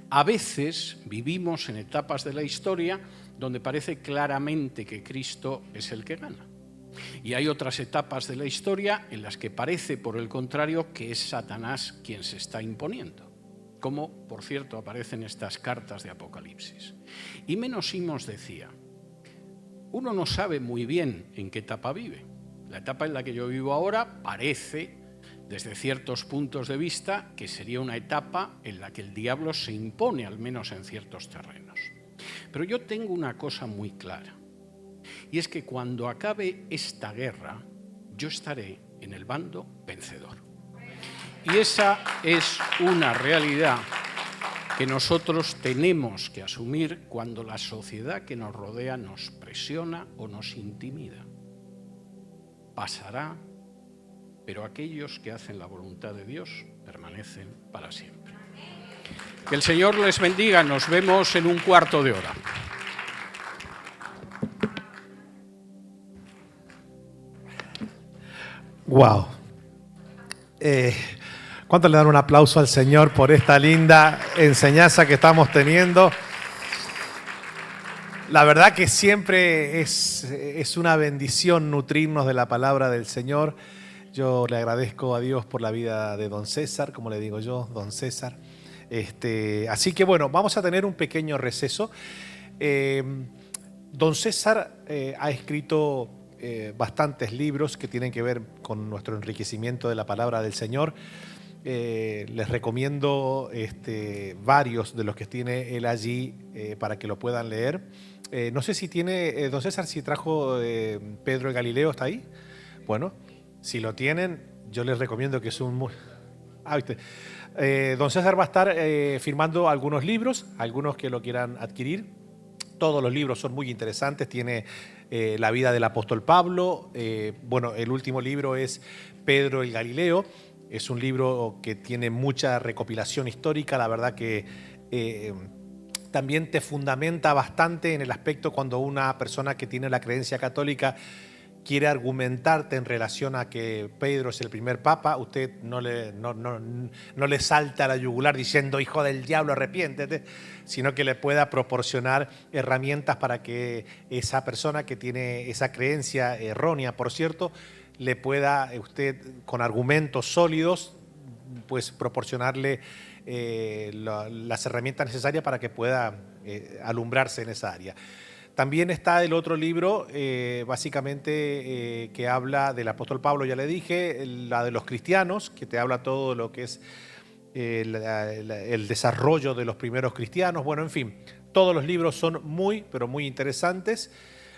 a veces vivimos en etapas de la historia donde parece claramente que Cristo es el que gana. Y hay otras etapas de la historia en las que parece, por el contrario, que es Satanás quien se está imponiendo, como, por cierto, aparecen estas cartas de Apocalipsis. Y Menno Simons decía, uno no sabe muy bien en qué etapa vive. La etapa en la que yo vivo ahora parece, desde ciertos puntos de vista, que sería una etapa en la que el diablo se impone, al menos en ciertos terrenos. Pero yo tengo una cosa muy clara. Y es que cuando acabe esta guerra, yo estaré en el bando vencedor. Y esa es una realidad que nosotros tenemos que asumir cuando la sociedad que nos rodea nos presiona o nos intimida. Pasará, pero aquellos que hacen la voluntad de Dios permanecen para siempre. Que el Señor les bendiga. Nos vemos en un cuarto de hora. Wow. ¿Cuánto le dan un aplauso al Señor por esta linda enseñanza que estamos teniendo? La verdad que siempre es una bendición nutrirnos de la palabra del Señor. Yo le agradezco a Dios por la vida de don César, como le digo yo, don César. Así que bueno, vamos a tener un pequeño receso. Don César ha escrito bastantes libros que tienen que ver con nuestro enriquecimiento de la palabra del Señor. Les recomiendo varios de los que tiene él allí para que lo puedan leer. No sé si tiene, don César, si trajo Pedro el Galileo, ¿está ahí? Bueno, si lo tienen, yo les recomiendo que es un muy... don César va a estar firmando algunos libros, algunos que lo quieran adquirir. Todos los libros son muy interesantes, tiene la vida del apóstol Pablo, bueno, el último libro es Pedro el Galileo, es un libro que tiene mucha recopilación histórica, la verdad que también te fundamenta bastante en el aspecto cuando una persona que tiene la creencia católica quiere argumentarte en relación a que Pedro es el primer papa, usted no le salta a la yugular diciendo hijo del diablo, arrepiéntete, sino que le pueda proporcionar herramientas para que esa persona que tiene esa creencia errónea, por cierto, le pueda usted con argumentos sólidos pues proporcionarle las herramientas necesarias para que pueda alumbrarse en esa área. También está el otro libro, que habla del apóstol Pablo, ya le dije, la de los cristianos, que te habla todo lo que es el desarrollo de los primeros cristianos. Bueno, en fin, todos los libros son muy, pero muy interesantes,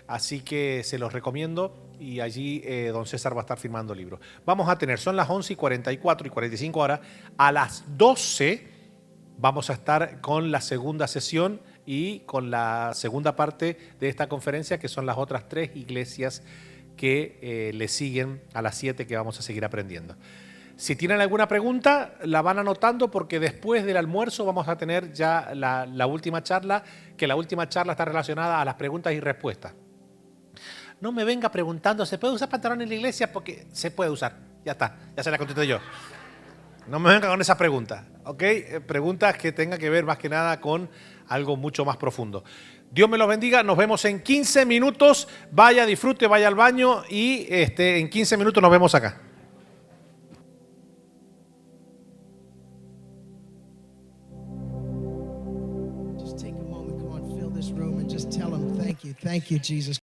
así que se los recomiendo y allí don César va a estar firmando libros. Vamos a tener, son las 11:44 y 45 horas, a las 12 vamos a estar con la segunda sesión y con la segunda parte de esta conferencia, que son las otras 3 iglesias que le siguen a las 7 que vamos a seguir aprendiendo. Si tienen alguna pregunta, la van anotando porque después del almuerzo vamos a tener ya la última charla, que la última charla está relacionada a las preguntas y respuestas. No me venga preguntando, ¿se puede usar pantalón en la iglesia? Porque se puede usar, ya está, ya se la contesté yo. No me venga con esas preguntas, ¿ok? Preguntas que tengan que ver más que nada con algo mucho más profundo. Dios me los bendiga, nos vemos en 15 minutos. Vaya, disfrute, vaya al baño y en 15 minutos nos vemos acá. Just take a moment, come on, fill this room and just tell him thank you, Jesus.